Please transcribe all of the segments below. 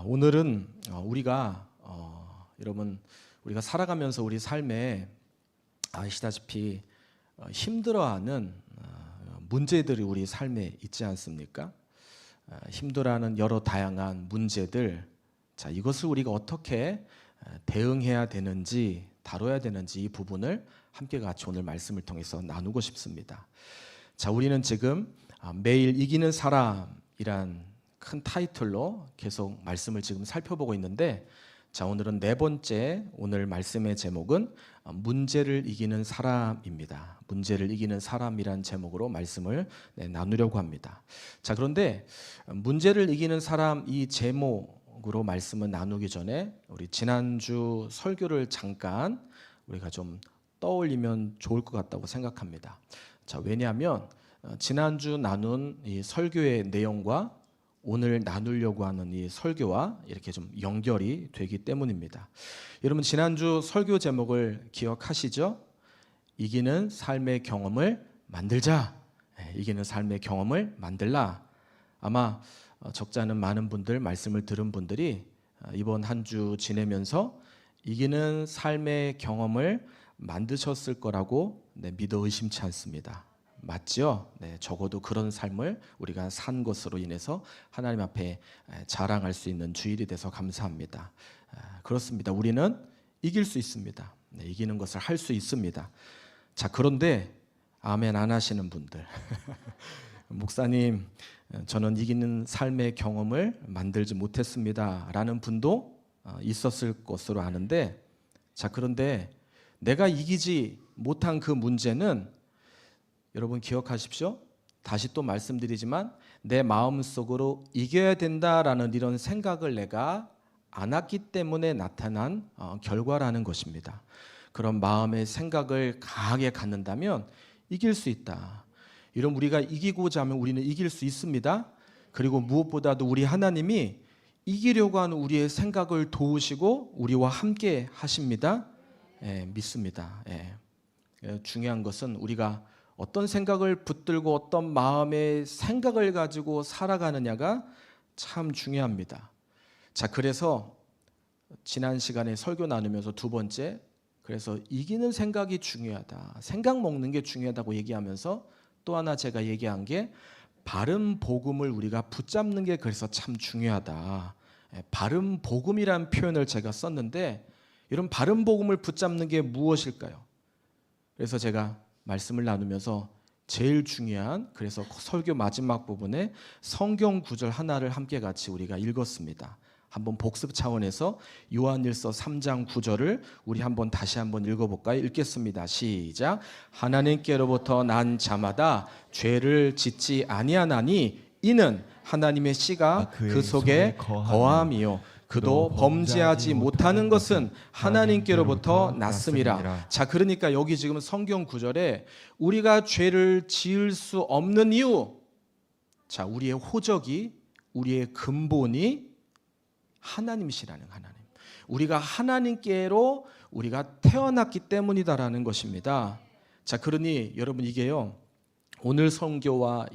오늘은 우리가 여러분 우리가 살아가면서 우리 삶에 아시다시피 힘들어하는 문제들이 우리 삶에 있지 않습니까? 힘들어하는 여러 다양한 문제들, 자 이것을 우리가 어떻게 대응해야 되는지 다뤄야 되는지 이 부분을 함께 같이 오늘 말씀을 통해서 나누고 싶습니다. 자 우리는 지금 매일 이기는 사람이란 큰 타이틀로 계속 말씀을 지금 살펴보고 있는데, 자 오늘은 네 번째 오늘 말씀의 제목은 문제를 이기는 사람입니다. 문제를 이기는 사람이란 제목으로 말씀을 나누려고 합니다. 자 그런데 문제를 이기는 사람 이 제목으로 말씀을 나누기 전에 우리 지난주 설교를 잠깐 우리가 좀 떠올리면 좋을 것 같다고 생각합니다. 자 왜냐하면 지난주 나눈 이 설교의 내용과 오늘 나누려고 하는 이 설교와 이렇게 좀 연결이 되기 때문입니다. 여러분 지난주 설교 제목을 기억하시죠? 이기는 삶의 경험을 만들자. 이기는 삶의 경험을 만들라. 아마 적지 않은 많은 분들 말씀을 들은 분들이 이번 한 주 지내면서 이기는 삶의 경험을 만드셨을 거라고 믿어 의심치 않습니다. 맞죠? 네, 적어도 그런 삶을 우리가 산 것으로 인해서 하나님 앞에 자랑할 수 있는 주일이 돼서 감사합니다. 그렇습니다. 우리는 이길 수 있습니다. 네, 이기는 것을 할 수 있습니다. 자 그런데 아멘 안 하시는 분들 목사님 저는 이기는 삶의 경험을 만들지 못했습니다 라는 분도 있었을 것으로 아는데, 자 그런데 내가 이기지 못한 그 문제는 여러분 기억하십시오. 다시 또 말씀드리지만 내 마음속으로 이겨야 된다라는 이런 생각을 내가 안 했기 때문에 나타난 결과라는 것입니다. 그런 마음의 생각을 강하게 갖는다면 이길 수 있다. 이런 우리가 이기고자 하면 우리는 이길 수 있습니다. 그리고 무엇보다도 우리 하나님이 이기려고 하는 우리의 생각을 도우시고 우리와 함께 하십니다. 믿습니다. 중요한 것은 우리가 어떤 생각을 붙들고 어떤 마음의 생각을 가지고 살아가느냐가 참 중요합니다. 자 그래서 지난 시간에 설교 나누면서 두 번째, 그래서 이기는 생각이 중요하다, 생각 먹는 게 중요하다고 얘기하면서 또 하나 제가 얘기한 게 바른 복음을 우리가 붙잡는 게 그래서 참 중요하다. 바른 복음이라는 표현을 제가 썼는데 이런 바른 복음을 붙잡는 게 무엇일까요? 그래서 제가 말씀을 나누면서 제일 중요한, 그래서 설교 마지막 부분에 성경 구절 하나를 함께 같이 우리가 읽었습니다. 한번 복습 차원에서 요한일서 3장 9절을 우리 한번 다시 한번 읽어볼까요? 읽겠습니다. 시작. 하나님께로부터 난 자마다 죄를 짓지 아니하나니 이는 하나님의 씨가 그 속에 거함이요 그도 범죄하지 못하는 것은 하나님께로부터 났음이라. 자 그러니까 여기 지금 성경 구절에 우리가 죄를 지을 수 없는 이유, 자 우리의 호적이, 우리의 근본이 하나님이시라는, 하나님, 우리가 하나님께로 우리가 태어났기 때문이다라는 것입니다. 자 그러니 여러분 이게요 오늘 설교와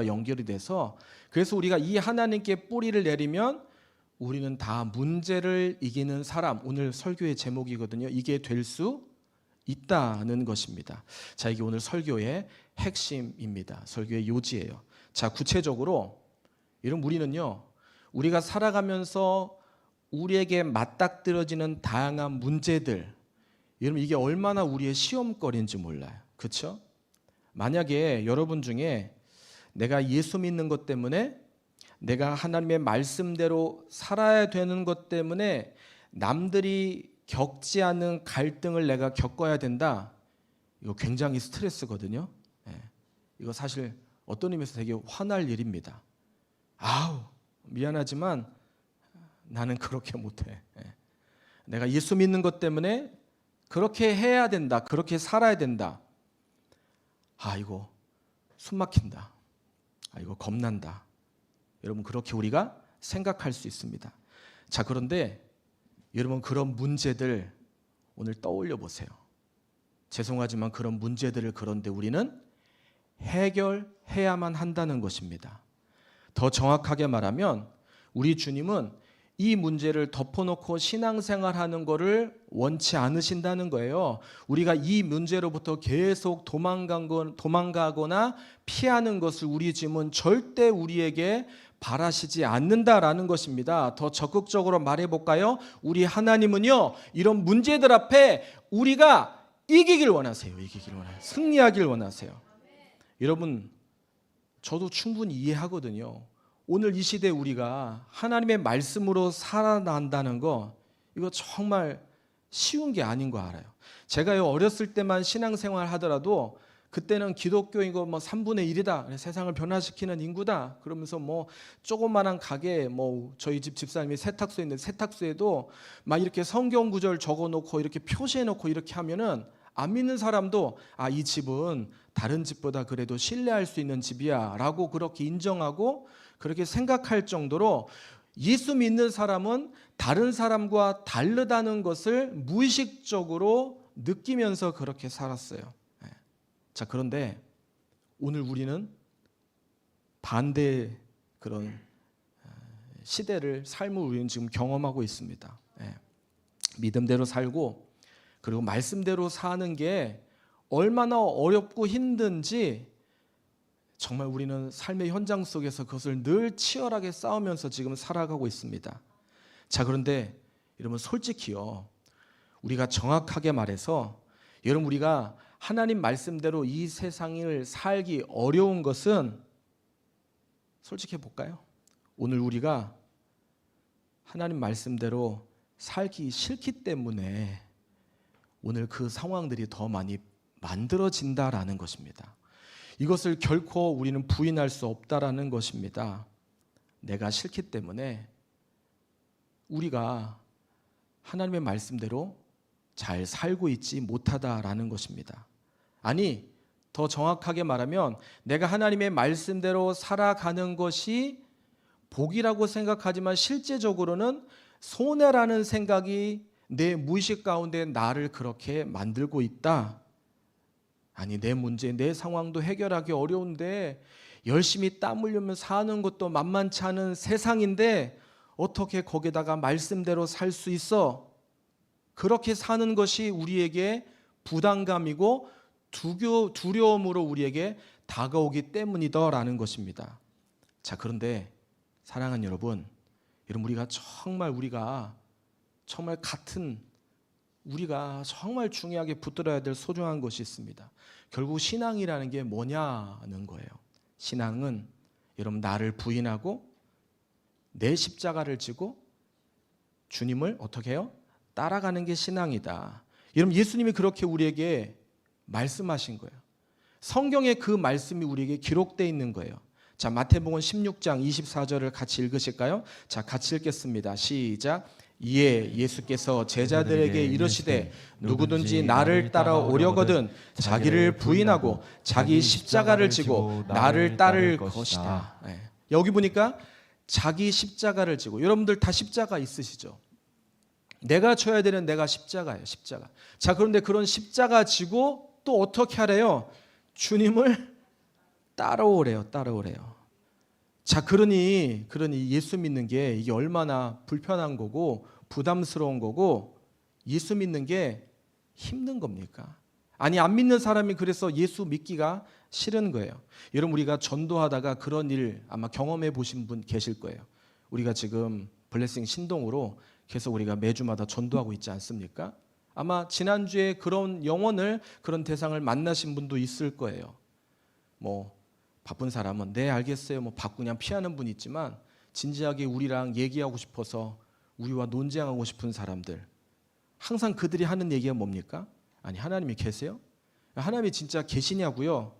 연결이 돼서, 그래서 우리가 이 하나님께 뿌리를 내리면 우리는 다 문제를 이기는 사람, 오늘 설교의 제목이거든요. 이게 될 수 있다는 것입니다. 자 이게 오늘 설교의 핵심입니다. 설교의 요지예요. 자 구체적으로 여러분 우리는요 우리가 살아가면서 우리에게 맞닥뜨려지는 다양한 문제들, 여러분 이게 얼마나 우리의 시험거리인지 몰라요. 그렇죠? 만약에 여러분 중에 내가 예수 믿는 것 때문에, 내가 하나님의 말씀대로 살아야 되는 것 때문에 남들이 겪지 않은 갈등을 내가 겪어야 된다, 이거 굉장히 스트레스거든요. 이거 사실 어떤 의미에서 되게 화날 일입니다. 아우 미안하지만 나는 그렇게 못해. 내가 예수 믿는 것 때문에 그렇게 해야 된다, 그렇게 살아야 된다, 이거 숨 막힌다, 이거 겁난다. 여러분 그렇게 우리가 생각할 수 있습니다. 자 그런데 여러분 그런 문제들 오늘 떠올려 보세요. 죄송하지만 그런 문제들을 그런데 우리는 해결해야만 한다는 것입니다. 더 정확하게 말하면 우리 주님은 이 문제를 덮어놓고 신앙생활하는 거를 원치 않으신다는 거예요. 우리가 이 문제로부터 계속 도망가거나 피하는 것을 우리 주님은 절대 우리에게 바라시지 않는다라는 것입니다. 더 적극적으로 말해볼까요? 우리 하나님은요, 이런 문제들 앞에 우리가 이기길 원하세요. 이기길 원하세요. 승리하길 원하세요. 여러분, 저도 충분히 이해하거든요. 오늘 이 시대에 우리가 하나님의 말씀으로 살아난다는 거, 이거 정말 쉬운 게 아닌 거 알아요. 제가요, 어렸을 때만 신앙생활 하더라도 그때는 기독교인 거 3분의 1이다. 세상을 변화시키는 인구다. 그러면서 조그만한 가게, 저희 집 집사님이 세탁소에 있는데 세탁소에도 막 이렇게 성경 구절 적어놓고 이렇게 표시해놓고 이렇게 하면은 안 믿는 사람도 이 집은 다른 집보다 그래도 신뢰할 수 있는 집이야 라고 그렇게 인정하고 그렇게 생각할 정도로 예수 믿는 사람은 다른 사람과 다르다는 것을 무의식적으로 느끼면서 그렇게 살았어요. 자, 그런데 오늘 우리는 반대 그런 시대를, 삶을 우리는 지금 경험하고 있습니다. 믿음대로 살고 그리고 말씀대로 사는 게 얼마나 어렵고 힘든지 정말 우리는 삶의 현장 속에서 그것을 늘 치열하게 싸우면서 지금 살아가고 있습니다. 자, 그런데 여러분, 솔직히요, 우리가 정확하게 말해서 여러분, 우리가 하나님 말씀대로 이 세상을 살기 어려운 것은 솔직히 볼까요? 오늘 우리가 하나님 말씀대로 살기 싫기 때문에 오늘 그 상황들이 더 많이 만들어진다라는 것입니다. 이것을 결코 우리는 부인할 수 없다라는 것입니다. 내가 싫기 때문에 우리가 하나님의 말씀대로 잘 살고 있지 못하다라는 것입니다. 아니, 더 정확하게 말하면 내가 하나님의 말씀대로 살아가는 것이 복이라고 생각하지만 실제적으로는 손해라는 생각이 내 무의식 가운데 나를 그렇게 만들고 있다. 아니, 내 문제, 내 상황도 해결하기 어려운데 열심히 땀 흘리며 사는 것도 만만치 않은 세상인데 어떻게 거기다가 말씀대로 살 수 있어? 그렇게 사는 것이 우리에게 부담감이고 두려움으로 우리에게 다가오기 때문이다라는 것입니다. 자, 그런데 사랑하는 여러분, 우리가 정말 우리가 정말 중요하게 붙들어야 될 소중한 것이 있습니다. 결국 신앙이라는 게 뭐냐는 거예요. 신앙은 여러분, 나를 부인하고 내 십자가를 지고 주님을 어떻게 해요? 따라가는 게 신앙이다. 여러분, 예수님이 그렇게 우리에게 말씀하신 거예요. 성경에 그 말씀이 우리에게 기록되어 있는 거예요. 자, 마태복음 16장 24절을 같이 읽으실까요? 자, 같이 읽겠습니다. 시작. 이에 예수께서 제자들에게 이르시되 누구든지 나를 따라오려거든 자기를 부인하고 자기 십자가를 지고 나를 따를 것이다. 여기 보니까 자기 십자가를 지고, 여러분들 다 십자가 있으시죠? 내가 져야 되는 내가 십자가예요. 십자가. 자, 그런데 그런 십자가 지고 또 어떻게 하래요? 주님을 따라오래요. 자, 그러니 예수 믿는 게 이게 얼마나 불편한 거고 부담스러운 거고 예수 믿는 게 힘든 겁니까? 아니, 안 믿는 사람이 그래서 예수 믿기가 싫은 거예요. 여러분, 우리가 전도하다가 그런 일 아마 경험해 보신 분 계실 거예요. 우리가 지금 블레싱 신동으로 계속 우리가 매주마다 전도하고 있지 않습니까? 아마 지난주에 그런 영혼을, 그런 대상을 만나신 분도 있을 거예요. 바쁜 사람은 네 알겠어요, 바꾸 그냥 피하는 분이 있지만 진지하게 우리랑 얘기하고 싶어서 우리와 논쟁하고 싶은 사람들, 항상 그들이 하는 얘기가 뭡니까? 아니, 하나님이 계세요? 하나님이 진짜 계시냐고요?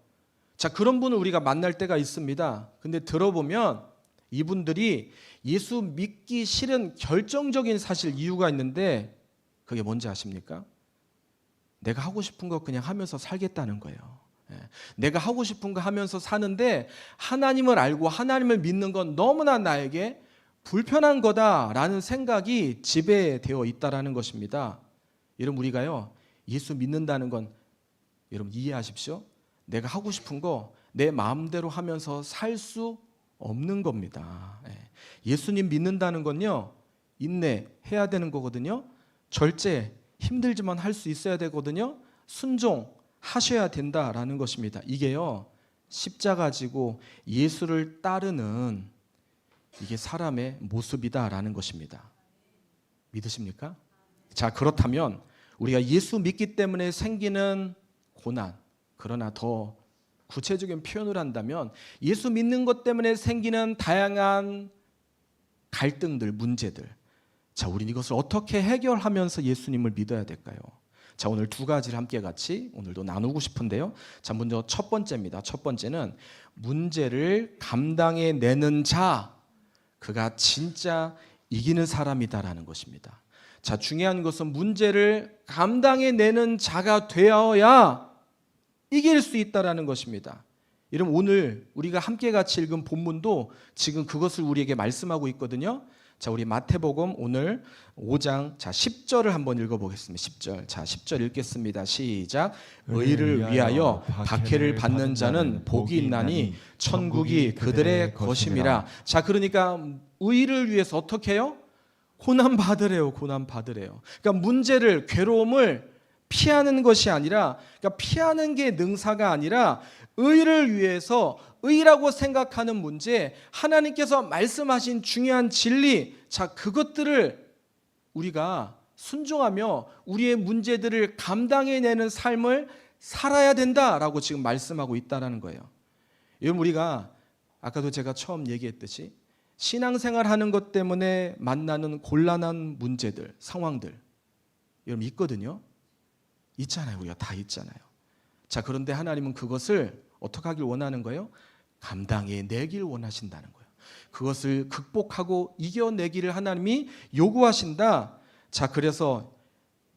자, 그런 분을 우리가 만날 때가 있습니다. 근데 들어보면 이분들이 예수 믿기 싫은 결정적인 사실 이유가 있는데 그게 뭔지 아십니까? 내가 하고 싶은 거 그냥 하면서 살겠다는 거예요. 내가 하고 싶은 거 하면서 사는데 하나님을 알고 하나님을 믿는 건 너무나 나에게 불편한 거다라는 생각이 지배되어 있다라는 것입니다. 여러분, 우리가요, 예수 믿는다는 건 여러분 이해하십시오. 내가 하고 싶은 거 내 마음대로 하면서 살 수 없는 겁니다. 예수님 믿는다는 건요, 인내해야 되는 거거든요. 절제, 힘들지만 할 수 있어야 되거든요. 순종하셔야 된다라는 것입니다. 이게요, 십자가 지고 예수를 따르는 이게 사람의 모습이다라는 것입니다. 믿으십니까? 자, 그렇다면 우리가 예수 믿기 때문에 생기는 고난, 그러나 더 구체적인 표현을 한다면 예수 믿는 것 때문에 생기는 다양한 갈등들, 문제들, 자, 우리는 이것을 어떻게 해결하면서 예수님을 믿어야 될까요? 자, 오늘 두 가지를 함께 같이 오늘도 나누고 싶은데요. 자, 먼저 첫 번째입니다. 첫 번째는 문제를 감당해내는 자, 그가 진짜 이기는 사람이다라는 것입니다. 자, 중요한 것은 문제를 감당해내는 자가 되어야 이길 수 있다라는 것입니다. 여러분, 오늘 우리가 함께 같이 읽은 본문도 지금 그것을 우리에게 말씀하고 있거든요. 자, 우리 마태복음 오늘 5장 자 10절을 한번 읽어보겠습니다. 10절. 자, 10절 읽겠습니다. 시작. 의를 위하여 박해를 받는 자는 복이 있나니 천국이 그들의 것임이라. 자, 그러니까 의를 위해서 어떻게 해요? 고난 받으래요. 고난 받으래요. 그러니까 문제를, 괴로움을 피하는 것이 아니라, 그러니까 피하는 게 능사가 아니라 의를 위해서, 의라고 생각하는 문제, 하나님께서 말씀하신 중요한 진리, 자, 그것들을 우리가 순종하며 우리의 문제들을 감당해내는 삶을 살아야 된다라고 지금 말씀하고 있다는 거예요. 여러분, 우리가 아까도 제가 처음 얘기했듯이 신앙생활하는 것 때문에 만나는 곤란한 문제들, 상황들 여러분 있거든요. 있잖아요. 우리가 다 있잖아요. 자, 그런데 하나님은 그것을 어떻게 하길 원하는 거예요? 감당해내길 원하신다는 거예요. 그것을 극복하고 이겨내기를 하나님이 요구하신다. 자, 그래서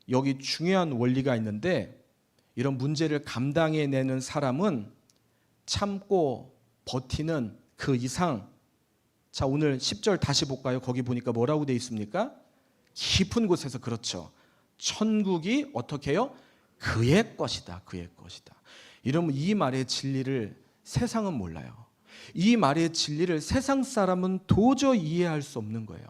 여기 중요한 원리가 있는데, 이런 문제를 감당해내는 사람은 참고 버티는 그 이상, 자, 오늘 10절 다시 볼까요? 거기 보니까 뭐라고 되어 있습니까? 깊은 곳에서, 그렇죠, 천국이 어떻게 해요? 그의 것이다. 그의 것이다. 이러면 이 말의 진리를 세상은 몰라요. 이 말의 진리를 세상 사람은 도저히 이해할 수 없는 거예요.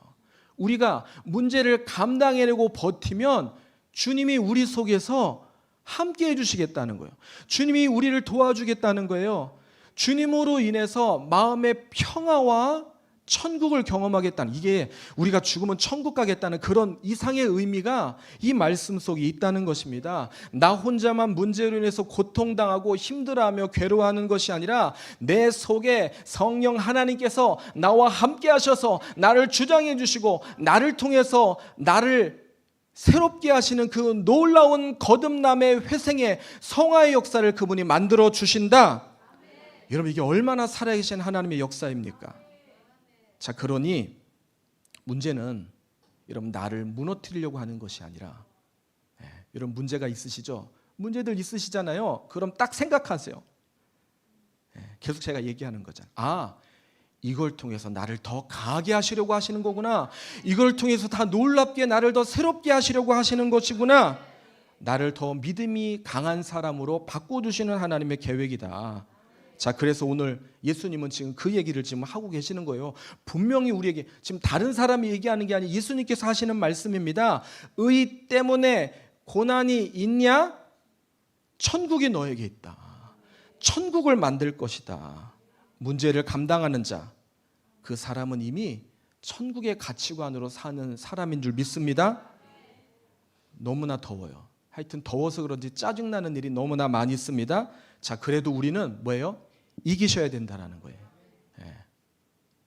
우리가 문제를 감당해내고 버티면 주님이 우리 속에서 함께 해주시겠다는 거예요. 주님이 우리를 도와주겠다는 거예요. 주님으로 인해서 마음의 평화와 천국을 경험하겠다는, 이게 우리가 죽으면 천국 가겠다는 그런 이상의 의미가 이 말씀 속에 있다는 것입니다. 나 혼자만 문제로 인해서 고통당하고 힘들어하며 괴로워하는 것이 아니라 내 속에 성령 하나님께서 나와 함께 하셔서 나를 주장해 주시고 나를 통해서 나를 새롭게 하시는 그 놀라운 거듭남의 회생의 성화의 역사를 그분이 만들어 주신다. 여러분, 이게 얼마나 살아계신 하나님의 역사입니까? 자, 그러니 문제는 여러분 나를 무너뜨리려고 하는 것이 아니라, 여러분 문제가 있으시죠? 문제들 있으시잖아요. 그럼 딱 생각하세요. 계속 제가 얘기하는 거잖아요. 아, 이걸 통해서 나를 더 강하게 하시려고 하시는 거구나. 이걸 통해서 다 놀랍게 나를 더 새롭게 하시려고 하시는 것이구나. 나를 더 믿음이 강한 사람으로 바꿔주시는 하나님의 계획이다. 자, 그래서 오늘 예수님은 지금 그 얘기를 지금 하고 계시는 거예요. 분명히 우리에게, 지금 다른 사람이 얘기하는 게 아니라 예수님께서 하시는 말씀입니다. 의 때문에 고난이 있냐? 천국이 너에게 있다. 천국을 만들 것이다. 문제를 감당하는 자, 그 사람은 이미 천국의 가치관으로 사는 사람인 줄 믿습니다. 너무나 더워요. 하여튼 더워서 그런지 짜증나는 일이 너무나 많이 있습니다. 자, 그래도 우리는 뭐예요? 이기셔야 된다는 거예요.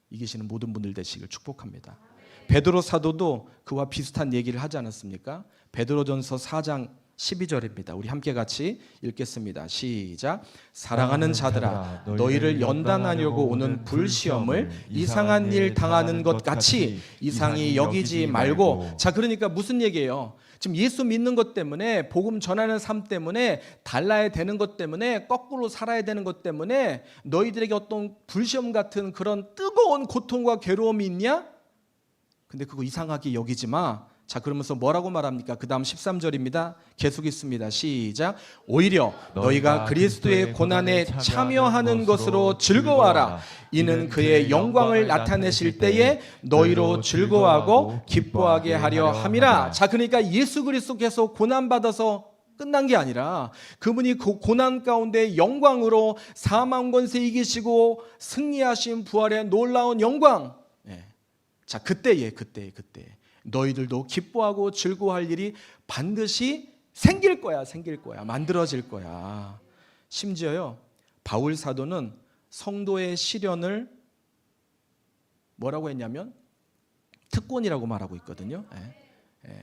이기시는 모든 분들 되시길 축복합니다. 베드로 사도도 그와 비슷한 얘기를 하지 않았습니까? 베드로전서 4장 12절입니다. 우리 함께 같이 읽겠습니다. 시작. 사랑하는 자들아, 너희를 연단하려고 오는 불시험을 이상한 일 당하는 것 같이 이상히 여기지 말고. 자, 그러니까 무슨 얘기예요? 지금 예수 믿는 것 때문에, 복음 전하는 삶 때문에, 달라야 되는 것 때문에, 거꾸로 살아야 되는 것 때문에 너희들에게 어떤 불시험 같은 그런 뜨거운 고통과 괴로움이 있냐? 근데 그거 이상하게 여기지 마. 자, 그러면서 뭐라고 말합니까? 그 다음 13절입니다. 계속 있습니다. 시작. 오히려 너희가 그리스도의 고난에 참여하는 것으로 즐거워하라. 이는 그의 영광을 나타내실 때에 너희로 즐거워하고 기뻐하게 하려 함이라. 자, 그러니까 예수 그리스도께서 고난받아서 끝난 게 아니라 그분이 그 고난 가운데 영광으로 사망 권세 이기시고 승리하신 부활의 놀라운 영광. 자, 그때에 너희들도 기뻐하고 즐거워할 일이 반드시 생길 거야. 만들어질 거야. 심지어요, 바울 사도는 성도의 시련을 뭐라고 했냐면 특권이라고 말하고 있거든요.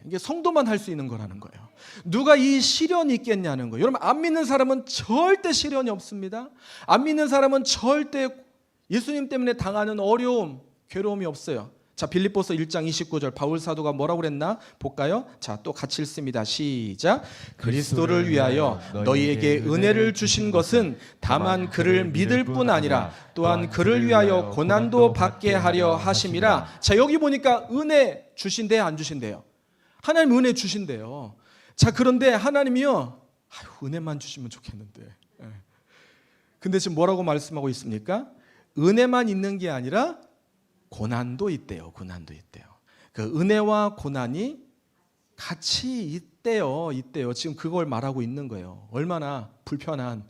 이게 성도만 할 수 있는 거라는 거예요. 누가 이 시련이 있겠냐는 거예요. 여러분, 안 믿는 사람은 절대 시련이 없습니다. 안 믿는 사람은 절대 예수님 때문에 당하는 어려움, 괴로움이 없어요. 자, 빌립보서 1장 29절 바울 사도가 뭐라고 그랬나 볼까요? 자, 또 같이 읽습니다. 시작. 그리스도를 위하여 너희에게 은혜를 주신 것은 다만 그를 믿을 뿐 아니라 또한 그를 위하여 고난도 받게 하려 하심이라. 자, 여기 보니까 은혜 주신대요, 안 주신대요? 하나님 은혜 주신대요. 자, 그런데 하나님이요, 은혜만 주시면 좋겠는데. 근데 지금 뭐라고 말씀하고 있습니까? 은혜만 있는 게 아니라 고난도 있대요. 그 은혜와 고난이 같이 있대요. 지금 그걸 말하고 있는 거예요. 얼마나 불편한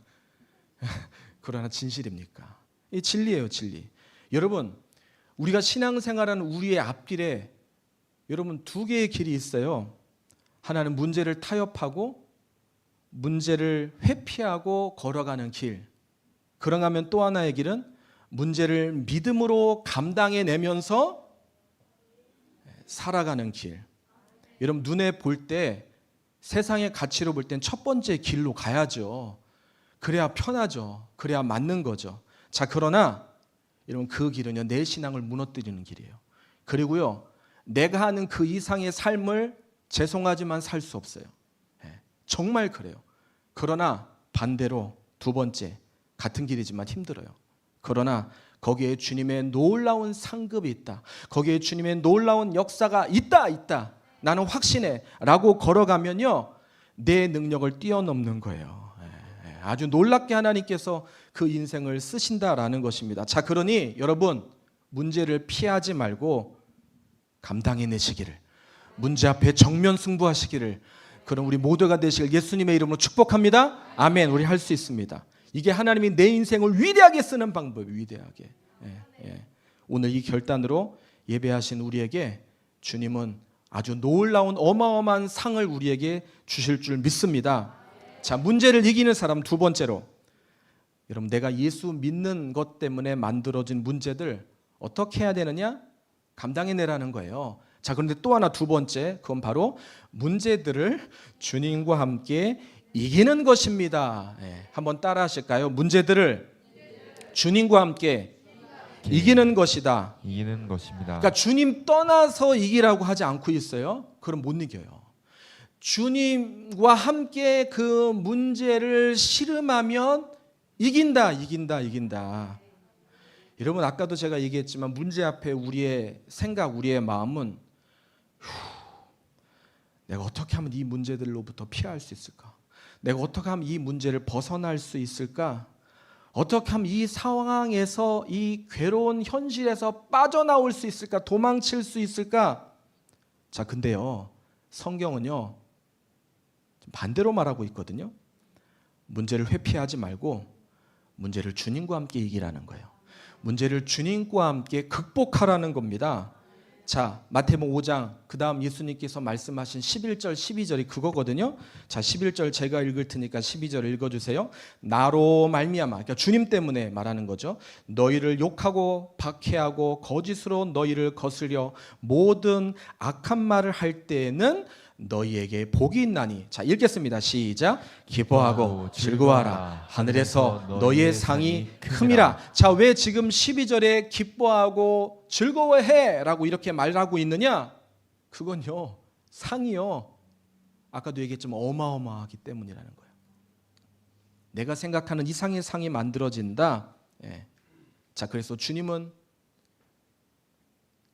그러나 진실입니까? 이 진리예요, 진리. 여러분, 우리가 신앙생활하는 우리의 앞길에 여러분 두 개의 길이 있어요. 하나는 문제를 타협하고 문제를 회피하고 걸어가는 길. 그런가 하면 또 하나의 길은 문제를 믿음으로 감당해내면서 살아가는 길. 여러분, 눈에 볼 때 세상의 가치로 볼 땐 첫 번째 길로 가야죠. 그래야 편하죠. 그래야 맞는 거죠. 자, 그러나 여러분, 그 길은요, 내 신앙을 무너뜨리는 길이에요. 그리고요, 내가 하는 그 이상의 삶을 죄송하지만 살 수 없어요. 정말 그래요. 그러나 반대로 두 번째, 같은 길이지만 힘들어요. 그러나 거기에 주님의 놀라운 상급이 있다. 거기에 주님의 놀라운 역사가 있다. 나는 확신해 라고 걸어가면요, 내 능력을 뛰어넘는 거예요. 아주 놀랍게 하나님께서 그 인생을 쓰신다라는 것입니다. 자, 그러니 여러분, 문제를 피하지 말고 감당해내시기를, 문제 앞에 정면 승부하시기를, 그럼 우리 모두가 되시길 예수님의 이름으로 축복합니다. 아멘. 우리 할 수 있습니다. 이게 하나님이 내 인생을 위대하게 쓰는 방법이에요. 위대하게. 오늘 이 결단으로 예배하신 우리에게 주님은 아주 놀라운 어마어마한 상을 우리에게 주실 줄 믿습니다. 자, 문제를 이기는 사람 두 번째로, 여러분, 내가 예수 믿는 것 때문에 만들어진 문제들 어떻게 해야 되느냐? 감당해내라는 거예요. 자, 그런데 또 하나 두 번째, 그건 바로 문제들을 주님과 함께 이기는 것입니다. 한번 따라 하실까요? 문제들을 주님과 함께 이기는 것이다. 그러니까 주님 떠나서 이기라고 하지 않고 있어요. 그럼 못 이겨요. 주님과 함께 그 문제를 씨름하면 이긴다. 여러분, 아까도 제가 얘기했지만 문제 앞에 우리의 생각, 우리의 마음은 내가 어떻게 하면 이 문제들로부터 피할 수 있을까? 내가 어떻게 하면 이 문제를 벗어날 수 있을까? 어떻게 하면 이 상황에서, 이 괴로운 현실에서 빠져나올 수 있을까? 도망칠 수 있을까? 자, 근데요, 성경은요, 반대로 말하고 있거든요. 문제를 회피하지 말고 문제를 주님과 함께 이기라는 거예요. 문제를 주님과 함께 극복하라는 겁니다. 자, 마태복음 5장 그 다음 예수님께서 말씀하신 11절 12절이 그거거든요. 자, 11절 제가 읽을 테니까 12절 읽어주세요. 나로 말미암아, 그러니까 주님 때문에 말하는 거죠. 너희를 욕하고 박해하고 거짓으로 너희를 거스려 모든 악한 말을 할 때에는 너희에게 복이 있나니. 자, 읽겠습니다. 시작. 기뻐하고 즐거워하라. 하늘에서 너희의 상이 큼이라. 자, 왜 지금 12절에 기뻐하고 즐거워해 라고 이렇게 말하고 있느냐? 그건요, 상이요, 아까도 얘기했지만 어마어마하기 때문이라는 거예요. 내가 생각하는 이상의 상이 만들어진다. 자, 그래서 주님은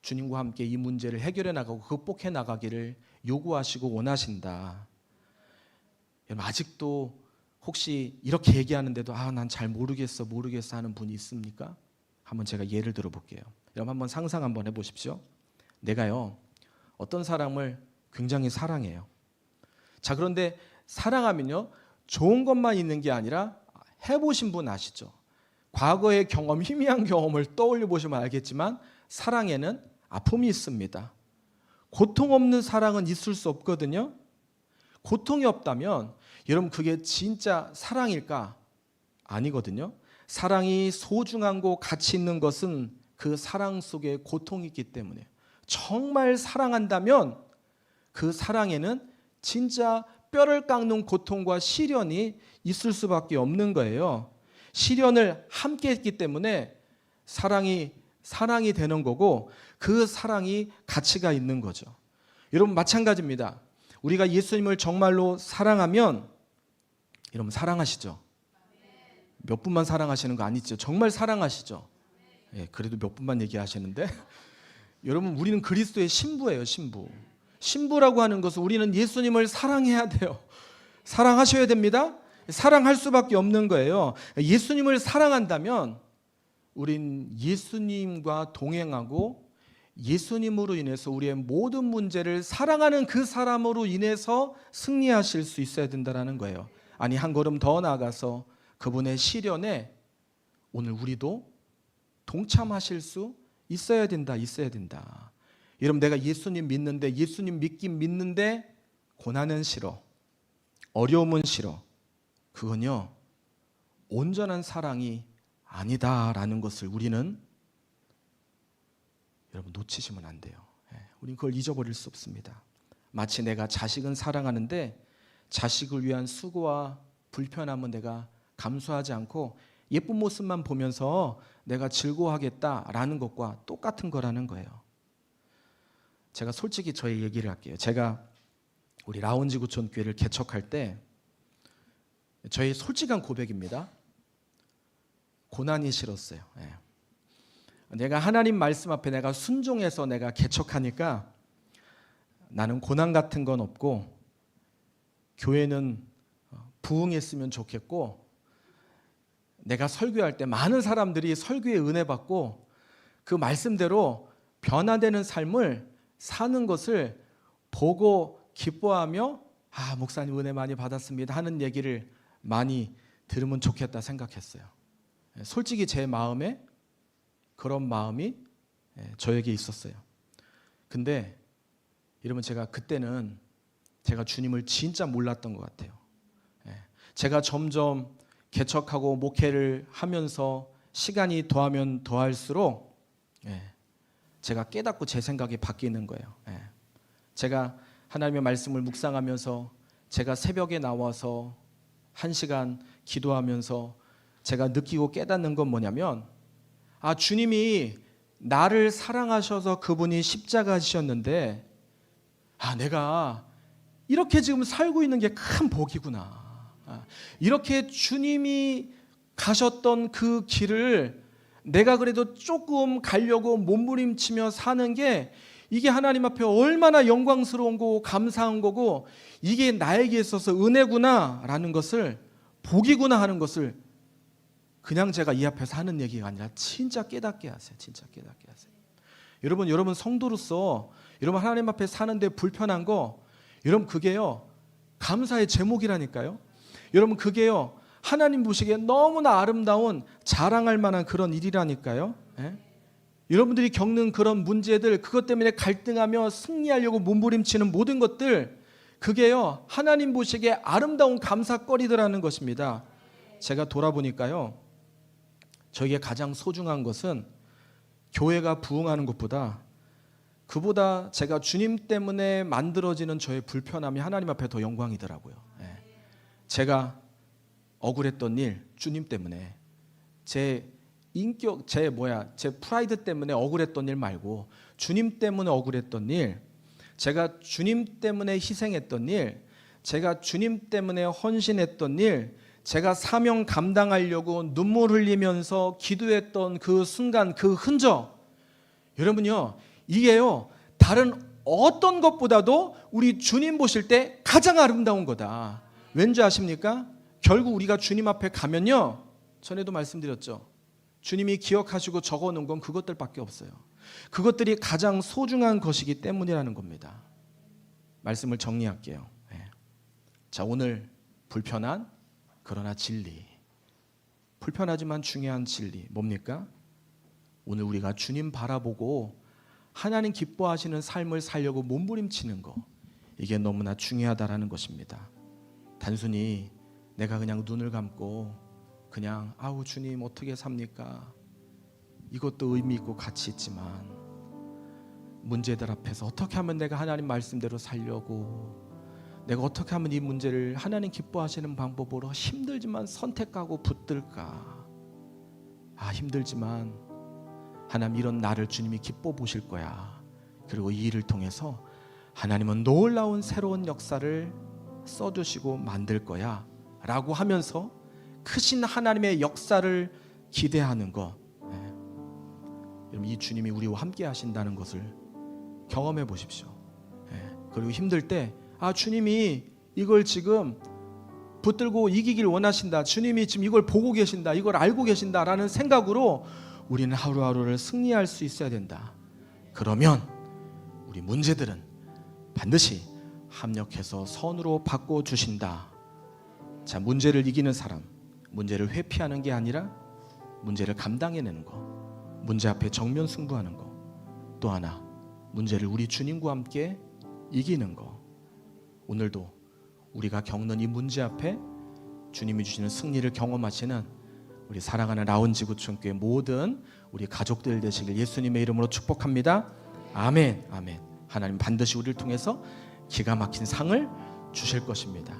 주님과 함께 이 문제를 해결해 나가고 극복해 나가기를 요구하시고 원하신다. 여러분, 아직도 혹시 이렇게 얘기하는데도 난 잘 모르겠어 하는 분이 있습니까? 한번 제가 예를 들어 볼게요. 여러분, 한번 상상 한번 해보십시오. 내가요, 어떤 사람을 굉장히 사랑해요. 자, 그런데 사랑하면요, 좋은 것만 있는 게 아니라, 해보신 분 아시죠? 과거의 경험, 희미한 경험을 떠올려 보시면 알겠지만 사랑에는 아픔이 있습니다. 고통 없는 사랑은 있을 수 없거든요. 고통이 없다면 여러분, 그게 진짜 사랑일까? 아니거든요. 사랑이 소중하고 가치 있는 것은 그 사랑 속에 고통이 있기 때문에, 정말 사랑한다면 그 사랑에는 진짜 뼈를 깎는 고통과 시련이 있을 수밖에 없는 거예요. 시련을 함께 했기 때문에 사랑이 되는 거고, 그 사랑이 가치가 있는 거죠. 여러분, 마찬가지입니다. 우리가 예수님을 정말로 사랑하면, 여러분 사랑하시죠? 몇 분만 사랑하시는 거 아니죠? 정말 사랑하시죠? 예, 그래도 몇 분만 얘기하시는데 여러분, 우리는 그리스도의 신부예요. 신부라고 하는 것은 우리는 예수님을 사랑해야 돼요. 사랑하셔야 됩니다. 사랑할 수밖에 없는 거예요. 예수님을 사랑한다면 우린 예수님과 동행하고 예수님으로 인해서 우리의 모든 문제를 사랑하는 그 사람으로 인해서 승리하실 수 있어야 된다는 거예요. 아니, 한 걸음 더 나아가서 그분의 시련에 오늘 우리도 동참하실 수 있어야 된다. 여러분, 내가 예수님 믿는데, 예수님 믿긴 믿는데 고난은 싫어, 어려움은 싫어, 그건요 온전한 사랑이 아니다라는 것을 우리는 여러분 놓치시면 안 돼요. 우리는 그걸 잊어버릴 수 없습니다. 마치 내가 자식은 사랑하는데 자식을 위한 수고와 불편함은 내가 감수하지 않고 예쁜 모습만 보면서 내가 즐거워하겠다라는 것과 똑같은 거라는 거예요. 제가 솔직히 저의 얘기를 할게요. 제가 우리 라운지 구촌 교회를 개척할 때 저의 솔직한 고백입니다. 고난이 싫었어요. 내가 하나님 말씀 앞에 내가 순종해서 내가 개척하니까 나는 고난 같은 건 없고 교회는 부흥했으면 좋겠고, 내가 설교할 때 많은 사람들이 설교의 은혜 받고 그 말씀대로 변화되는 삶을 사는 것을 보고 기뻐하며 목사님 은혜 많이 받았습니다 하는 얘기를 많이 들으면 좋겠다 생각했어요. 솔직히 제 마음에 그런 마음이 저에게 있었어요. 근데 여러분, 제가 그때는 제가 주님을 진짜 몰랐던 것 같아요. 제가 점점 개척하고 목회를 하면서 시간이 더하면 더할수록 제가 깨닫고 제 생각이 바뀌는 거예요. 제가 하나님의 말씀을 묵상하면서 제가 새벽에 나와서 1시간 기도하면서 제가 느끼고 깨닫는 건 뭐냐면, 주님이 나를 사랑하셔서 그분이 십자가 지셨는데 내가 이렇게 지금 살고 있는 게 큰 복이구나. 이렇게 주님이 가셨던 그 길을 내가 그래도 조금 가려고 몸부림치며 사는 게 이게 하나님 앞에 얼마나 영광스러운 거고 감사한 거고, 이게 나에게 있어서 은혜구나 라는 것을, 복이구나 하는 것을 그냥 제가 이 앞에서 하는 얘기가 아니라 진짜 깨닫게 하세요. 진짜 깨닫게 하세요. 여러분 성도로서 여러분 하나님 앞에 사는데 불편한 거, 여러분 그게요 감사의 제목이라니까요. 여러분 그게요 하나님 보시기에 너무나 아름다운 자랑할 만한 그런 일이라니까요. 여러분들이 겪는 그런 문제들, 그것 때문에 갈등하며 승리하려고 몸부림치는 모든 것들, 그게요 하나님 보시기에 아름다운 감사거리더라는 것입니다. 제가 돌아보니까요, 저에게 가장 소중한 것은 교회가 부흥하는 것보다, 그보다 제가 주님 때문에 만들어지는 저의 불편함이 하나님 앞에 더 영광이더라고요. 제가 억울했던 일, 주님 때문에 제 인격, 제 프라이드 때문에 억울했던 일 말고 주님 때문에 억울했던 일, 제가 주님 때문에 희생했던 일, 제가 주님 때문에 헌신했던 일, 제가 사명 감당하려고 눈물 흘리면서 기도했던 그 순간, 그 흔적, 여러분요 이게요, 다른 어떤 것보다도 우리 주님 보실 때 가장 아름다운 거다. 왠지 아십니까? 결국 우리가 주님 앞에 가면요, 전에도 말씀드렸죠. 주님이 기억하시고 적어놓은 건 그것들밖에 없어요. 그것들이 가장 소중한 것이기 때문이라는 겁니다. 말씀을 정리할게요. 자, 오늘 불편한 그러나 진리, 불편하지만 중요한 진리 뭡니까? 오늘 우리가 주님 바라보고 하나님 기뻐하시는 삶을 살려고 몸부림치는 거, 이게 너무나 중요하다라는 것입니다. 단순히 내가 그냥 눈을 감고 그냥 아우 주님 어떻게 삽니까? 이것도 의미 있고 가치 있지만 문제들 앞에서 어떻게 하면 내가 하나님 말씀대로 살려고, 내가 어떻게 하면 이 문제를 하나님 기뻐하시는 방법으로 힘들지만 선택하고 붙들까? 힘들지만 하나님 이런 나를 주님이 기뻐 보실 거야. 그리고 이 일을 통해서 하나님은 놀라운 새로운 역사를 써주시고 만들 거야 라고 하면서 크신 하나님의 역사를 기대하는 것, 여러분 이 주님이 우리와 함께 하신다는 것을 경험해 보십시오. 그리고 힘들 때 주님이 이걸 지금 붙들고 이기길 원하신다, 주님이 지금 이걸 보고 계신다, 이걸 알고 계신다라는 생각으로 우리는 하루하루를 승리할 수 있어야 된다. 그러면 우리 문제들은 반드시 합력해서 선으로 바꿔주신다. 자, 문제를 이기는 사람, 문제를 회피하는 게 아니라 문제를 감당해내는 거, 문제 앞에 정면 승부하는 거, 또 하나 문제를 우리 주님과 함께 이기는 거. 오늘도 우리가 겪는 이 문제 앞에 주님이 주시는 승리를 경험하시는 우리 사랑하는 라운지구청교회 모든 우리 가족들 되시길 예수님의 이름으로 축복합니다. 아멘. 아멘. 하나님 반드시 우리를 통해서 기가 막힌 상을 주실 것입니다.